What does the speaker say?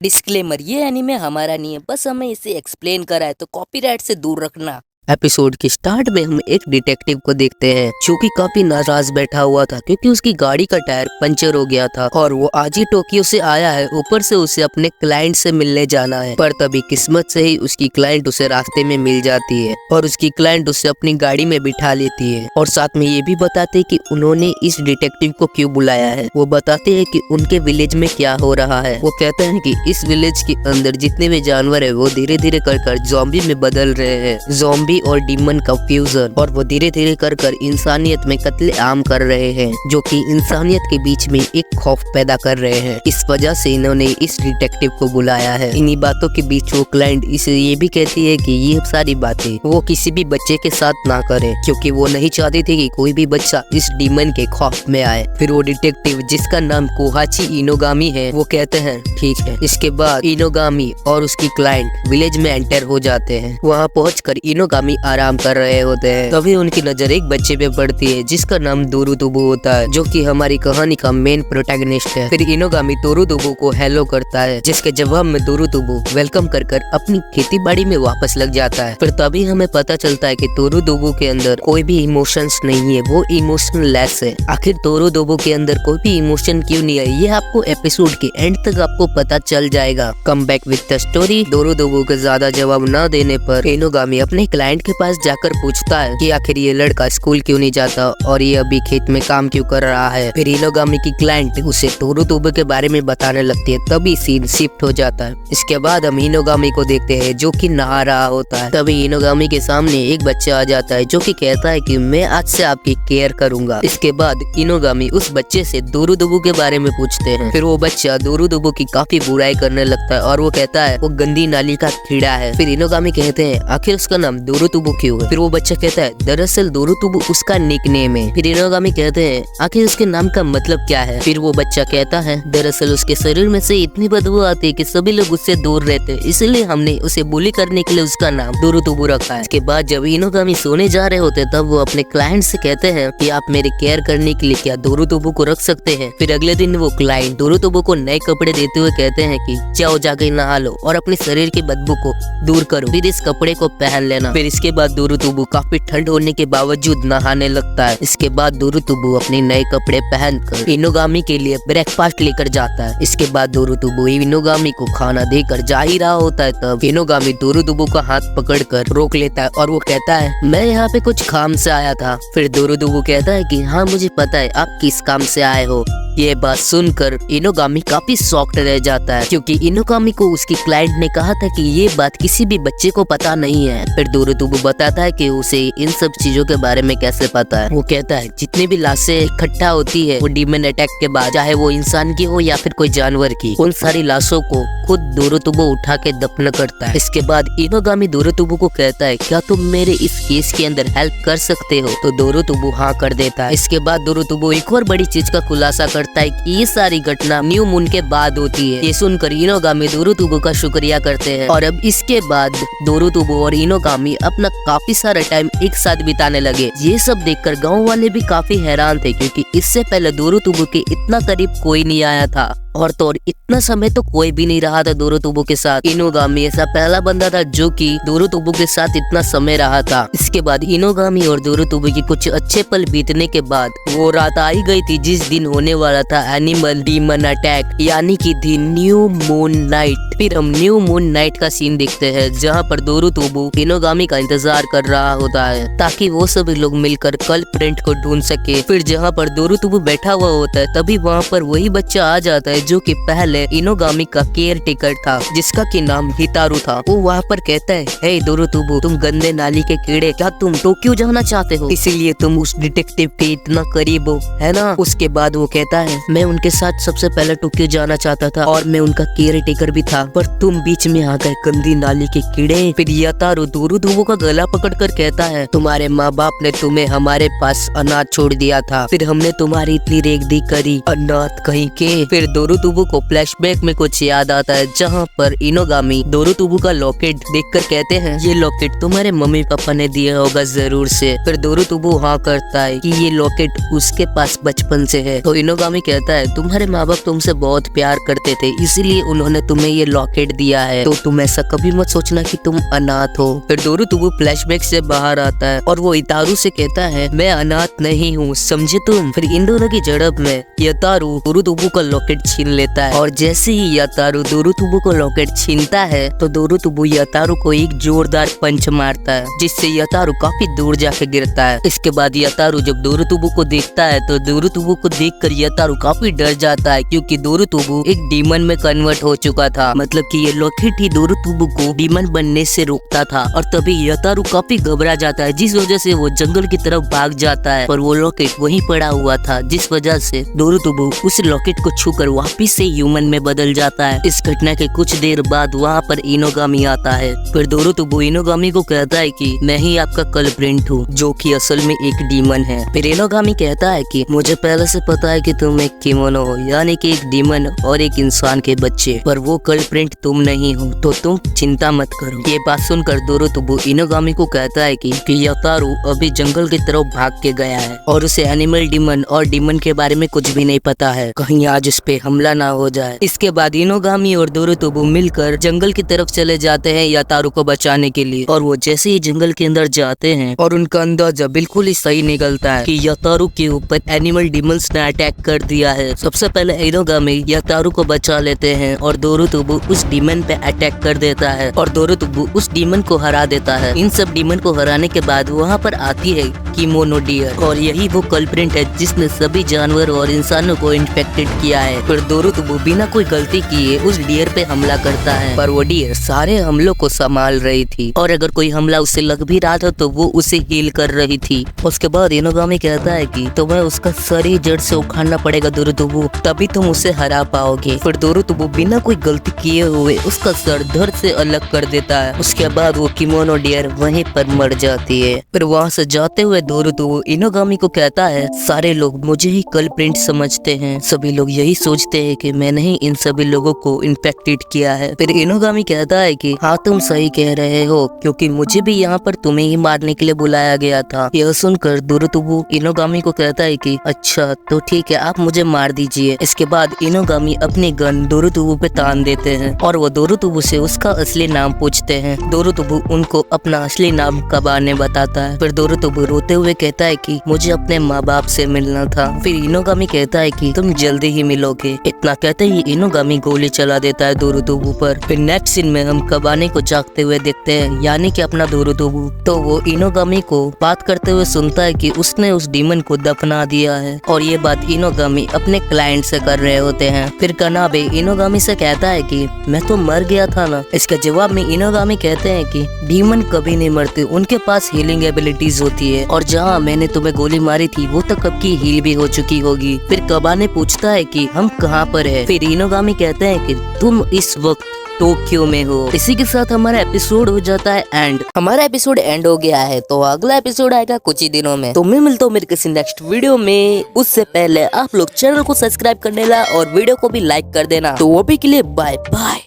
Disclaimer, ये anime हमारा नहीं है, बस हमें इसे एक्सप्लेन करा है, तो कॉपीराइट से दूर रखना। एपिसोड के स्टार्ट में हम एक डिटेक्टिव को देखते हैं जो कि काफी नाराज बैठा हुआ था क्योंकि उसकी गाड़ी का टायर पंचर हो गया था और वो आज ही टोक्यो से आया है। ऊपर से उसे अपने क्लाइंट से मिलने जाना है, पर तभी किस्मत से ही उसकी क्लाइंट उसे रास्ते में मिल जाती है और उसकी क्लाइंट उसे अपनी गाड़ी में बिठा लेती है और साथ में ये भी बताते हैं कि उन्होंने इस डिटेक्टिव को क्यों बुलाया है। वो बताते हैं कि उनके विलेज में क्या हो रहा है। वो कहते हैं कि इस विलेज के अंदर जितने भी जानवर है वो धीरे धीरे कर ज़ॉम्बी में बदल रहे हैं, ज़ॉम्बी और डीमन का फ्यूजन, और वो धीरे धीरे कर इंसानियत में कत्ले आम कर रहे हैं जो कि इंसानियत के बीच में एक खौफ पैदा कर रहे हैं। इस वजह से इन्होंने इस डिटेक्टिव को बुलाया है। इन्हीं बातों के बीच वो क्लाइंट इसे ये भी कहती है कि ये सारी बातें वो किसी भी बच्चे के साथ ना करे क्योंकि वो नहीं चाहती थी कि कोई भी बच्चा इस डीमन के खौफ में आए। फिर वो डिटेक्टिव जिसका नाम कोहाची इनोगामी है वो कहते हैं ठीक है। इसके बाद इनोगामी और उसकी क्लाइंट विलेज में एंटर हो जाते हैं। वहाँ पहुंचकर इनोगामी आराम कर रहे होते हैं, तभी उनकी नजर एक बच्चे पे पड़ती है जिसका नाम दोरुतुबु होता है जो कि हमारी कहानी का मेन प्रोटैगनिस्ट है। फिर इनोगामी दोरुतुबु को हेलो करता है जिसके जवाब में दोरुतुबु वेलकम कर अपनी खेती बाड़ी में वापस लग जाता है। फिर तभी हमें पता चलता है कि दोरुतुबु के अंदर कोई भी इमोशंस नहीं है, वो इमोशनलेस है। आखिर दोरुतुबु के अंदर कोई भी इमोशन क्यों नहीं है ये आपको एपिसोड के एंड तक आपको पता चल जाएगा। Come back with the story. दोरुतुबु के ज्यादा जवाब न देने पर इनोगामी अपने क्लाइंट के पास जाकर पूछता है कि आखिर ये लड़का स्कूल क्यों नहीं जाता और ये अभी खेत में काम क्यों कर रहा है। फिर इनोगामी की क्लाइंट उसे दोरुतुबु के बारे में बताने लगती है, तभी सीन शिफ्ट हो जाता है। इसके बाद हम इनोगामी को देखते हैं जो कि नहा रहा होता है। तभी इनोगामी के सामने एक बच्चा आ जाता है जो कि कहता है कि मैं आज से आपकी केयर करूंगा। इसके बाद इनोगामी उस बच्चे से दोरुतुबु के बारे में पूछते हैं। फिर वो बच्चा दोरुतुबु की काफी बुराई करने लगता है और वो कहता है वो गंदी नाली का कीड़ा है। फिर इनोगामी कहते हैं आखिर उसका नाम दोरुतुबु क्यों है। फिर वो बच्चा कहता है दरअसल दोरुतुबु उसका निकनेम है। फिर इनोगामी कहते हैं आखिर उसके नाम का मतलब क्या है। फिर वो बच्चा कहता है दरअसल उसके शरीर में से इतनी बदबू आती है कि सभी लोग उससे दूर रहते हैं, इसलिए हमने उसे बुली करने के लिए उसका नाम दोरुतुबु रखा है। इसके बाद जब इनोगामी सोने जा रहे होते तब वो अपने क्लाइंट से कहते हैं कि आप मेरी केयर करने के लिए क्या दोरुतुबु को रख सकते हैं। फिर अगले दिन वो क्लाइंट दोरुतुबु को नए कपड़े देते हुए कहते हैं कि जाओ जाके नहा लो और अपने शरीर की बदबू को दूर करो, फिर इस कपड़े को पहन लेना। फिर इसके बाद दोरुतुबु काफी ठंड होने के बावजूद नहाने लगता है। इसके बाद दोरुतुबु अपने नए कपड़े पहनकर इनोगामी के लिए ब्रेकफास्ट लेकर जाता है। इसके बाद दोरुतुबु इनोगामी को खाना देकर जा ही रहा होता है, तब इनोगामी दोरुतुबु का हाथ पकड़कर रोक लेता है और वो कहता है मैं यहाँ पे कुछ काम से आया था। फिर दोरुतुबु कहता है कि हाँ मुझे पता है आप किस काम से आए हो। ये बात सुनकर इनोगामी काफी शॉक्ड रह जाता है क्योंकि इनोगामी को उसकी क्लाइंट ने कहा था कि ये बात किसी भी बच्चे को पता नहीं है। फिर दोरुतुबु बताता है कि उसे इन सब चीजों के बारे में कैसे पता है। वो कहता है जितनी भी लाशें इकट्ठा होती है वो डीमन अटैक के बाद, चाहे वो इंसान की हो या फिर कोई जानवर की, उन सारी लाशों को खुद दोरुतुबु उठा के दफन करता है। इसके बाद इनोगामी दोरुतुबु को कहता है क्या तुम मेरे इस केस के अंदर हेल्प कर सकते हो, तो दोरुतुबु हाँ कर देता है। इसके बाद दोरुतुबु एक और बड़ी चीज का खुलासा करता है कि ये सारी घटना न्यू मून के बाद होती है। ये सुनकर इनोगामी दोरुतुबु का शुक्रिया करते हैं और अब इसके बाद दोरुतुबु और इनोगामी अपना काफी सारा टाइम एक साथ बिताने लगे। ये सब देखकर गांव वाले भी काफी हैरान थे क्योंकि इससे पहले दोरुतुबु के इतना करीब कोई नहीं आया था और तो और इतना समय तो कोई भी नहीं रहा था दोरुतुबु के साथ। इनोगामी ऐसा पहला बंदा था जो कि दोरुतुबु के साथ इतना समय रहा था। इसके बाद इनोगामी और दोरुतुबु की कुछ अच्छे पल बीतने के बाद वो रात आई गई थी जिस दिन होने वाला था एनिमल डीमन अटैक, यानी कि दी न्यू मून नाइट। फिर हम न्यू मून नाइट का सीन देखते हैं जहाँ पर दोरुतुबु इनोगामी का इंतजार कर रहा होता है ताकि वो सभी लोग मिलकर कल्प्रेट को ढूंढ सके। फिर जहाँ पर दोरुतुबु बैठा हुआ होता है तभी वहाँ पर वही बच्चा आ जाता है जो कि पहले इनोगामी का केयर टेकर था जिसका कि नाम हितारू था। वो वहाँ पर कहता है हे दोरुतुबु तुम गंदे नाली के कीड़े, क्या तुम टोक्यो जाना चाहते हो, इसीलिए तुम उस डिटेक्टिव के इतना करीब हो है ना। उसके बाद वो कहता है मैं उनके साथ सबसे पहले टोक्यो जाना चाहता था और मैं उनका केयर टेकर भी था, पर तुम बीच में आ गए गंदी नाली के कीड़े। फिर हितारू दोरुतुबु का गला पकड़कर कहता है तुम्हारे माँ बाप ने तुम्हें हमारे पास अनाथ छोड़ दिया था, फिर हमने तुम्हारी इतनी रेख दी करी अनाथ कहीं के। फिर दोरुतुबु को फ्लैशबैक में कुछ याद आता है, जहाँ पर इनोगामी दोरुतुबु का लॉकेट देखकर कहते हैं ये लॉकेट तुम्हारे मम्मी पापा ने दिया होगा जरूर से। फिर दोरुतुबु हाँ करता है कि ये लॉकेट उसके पास बचपन से है। तो इनोगामी कहता है तुम्हारे माँ बाप तुमसे बहुत प्यार करते थे, इसीलिए उन्होंने तुम्हें ये लॉकेट दिया है, तो तुम ऐसा कभी मत सोचना कि तुम अनाथ हो। फिर दोरुतुबु फ्लैशबैक से बाहर आता है और वो इतारू से कहता है मैं अनाथ नहीं हूँ, समझे तुम। फिर इन दोनों की झड़प में यतारू दोरुतुबु का लॉकेट छीन लेता है और जैसे ही यतारू दोरुतुबु को लॉकेट छीनता है तो दोरुतुबु यतारू को एक जोरदार पंच मारता है, जिससे यतारू काफी दूर जाके गिरता है। इसके बाद यतारू जब दोरुतुबु को देखता है तो दोरुतुबु को देखकर यतारू काफी डर जाता है, क्योंकि दोरुतुबु एक डीमन में कन्वर्ट हो चुका था। मतलब कि ये लॉकेट ही दोरुतुबु को डीमन बनने से रोकता था। और तभी यतारू काफी घबरा जाता है, जिस वजह से वो जंगल की तरफ भाग जाता है, पर वो लॉकेट वहीं पड़ा हुआ था, जिस वजह से दोरुतुबु उस लॉकेट को छूकर वापिस से ह्यूमन में बदल जाता है। इस घटना के कुछ देर बाद वहाँ पर इनोगामी आता है। फिर दोरुतुबु इनोगामी को कहता है कि मैं ही आपका कल्प्रिंट हूँ, जो कि असल में एक डीमन है। फिर इनोगामी कहता है कि मुझे पहले से पता है कि तुम एक किमोनो हो, यानी कि एक डीमन और एक इंसान के बच्चे, पर वो कल्प्रिंट तुम नहीं हो, तो तुम चिंता मत करो। ये बात सुनकर दोरुतुबु इनोगामी को कहता है कि यतारू अभी जंगल की तरफ भाग के गया है और उसे एनिमल डीमन और डीमन के बारे में कुछ भी नहीं पता है, कहीं आज उस पे हमला ना हो जाए। इसके बाद इनोगामी और दोरुतुबु मिलकर जंगल की तरफ चले जाते हैं यतारू को बचाने के लिए। और वो जैसे ही जंगल के अंदर जाते हैं और उनका अंदाजा बिल्कुल ही सही निकलता है कि यतारू के ऊपर एनिमल डीमंस ने अटैक कर दिया है। सबसे पहले इनोगामी यतारू को बचा लेते हैं और दोरुतुबु उस डीमन पे अटैक कर देता है और दोरुतुबु उस डीमन को हरा देता है। इन सब डीमन को हराने के बाद वहाँ पर आती है किमोनो डियर, और यही वो कल्प्रिंट है जिसने सभी जानवर और इंसानों को इन्फेक्टेड किया है। फिर दोरुतुबु बिना कोई गलती किए उस डियर पे हमला करता है, पर वो डियर सारे हमलों को संभाल रही थी और अगर कोई हमला उसे लग भी रहा था तो वो उसे हील कर रही थी। उसके बाद इनोगामी कहता है कि तुम्हें उसका सर ही जड़ से उखाड़ना पड़ेगा दोरुतुबु, तभी तुम उसे हरा पाओगे। फिर दोरुतुबु बिना कोई गलती किए हुए उसका सर धड़ से अलग कर देता है। उसके बाद वो किमोनो डियर वहीं पर मर जाती है। फिर वहाँ से जाते हुए दोरुतुबु इनोगामी को कहता है सारे लोग मुझे ही कल्प्रिंट समझते हैं, सभी लोग यही सोचते हैं कि मैंने ही इन सभी लोगों को इन्फेक्टेड किया है। फिर इनोगामी कहता है कि हाँ तुम सही कह रहे हो, क्योंकि मुझे भी यहाँ पर तुम्हें ही मारने के लिए बुलाया गया था। यह सुनकर दोरुतुबु इनोगामी को कहता है कि अच्छा तो ठीक है, आप मुझे मार दीजिए। इसके बाद इनोगामी अपनी गन दोरुतुबु पे तान देते हैं और वो दोरुतुबु से उसका असली नाम पूछते हैं। दोरुतुबु उनको अपना असली नाम कबाने बताता है। फिर दोरुतुबु रोते हुए कहता है कि मुझे अपने माँ बाप से मिलना था। फिर इनोगामी कहता है कि तुम जल्दी ही मिलोगे। इतना कहते ही इनोगामी गोली चला देता है दोरुतुबु पर। फिर नेक्स्ट सीन में हम कबाने को जागते हुए देखते हैं, यानी कि अपना दोरुतुबु। तो वो इनोगामी को बात करते हुए सुनता है कि उसने उस डीमन को दफना दिया है और ये बात इनोगामी अपने क्लाइंट से कर रहे होते हैं। फिर कनाबे इनोगामी से कहता है कि मैं तो मर गया था ना। इसके जवाब में इनोगामी कहते हैं कि डीमन कभी नहीं मरते, उनके पास हीलिंग एबिलिटीज होती है और जहाँ मैंने तुम्हें गोली मारी थी वो तो कब की हील भी हो चुकी होगी। फिर कबाने पूछता है कि हम कहाँ पर है। फिर इनोगामी कहते हैं कि तुम इस वक्त टोक्यो में हो। इसी के साथ हमारा एपिसोड हो जाता है एंड। हमारा एपिसोड एंड हो गया है, तो अगला एपिसोड आएगा कुछ ही दिनों में। तो मैं मिलता हूँ मेरे किसी नेक्स्ट वीडियो में। उससे पहले आप लोग चैनल को सब्सक्राइब करने ला और वीडियो को भी लाइक कर देना। तो वो भी के लिए बाय बाय।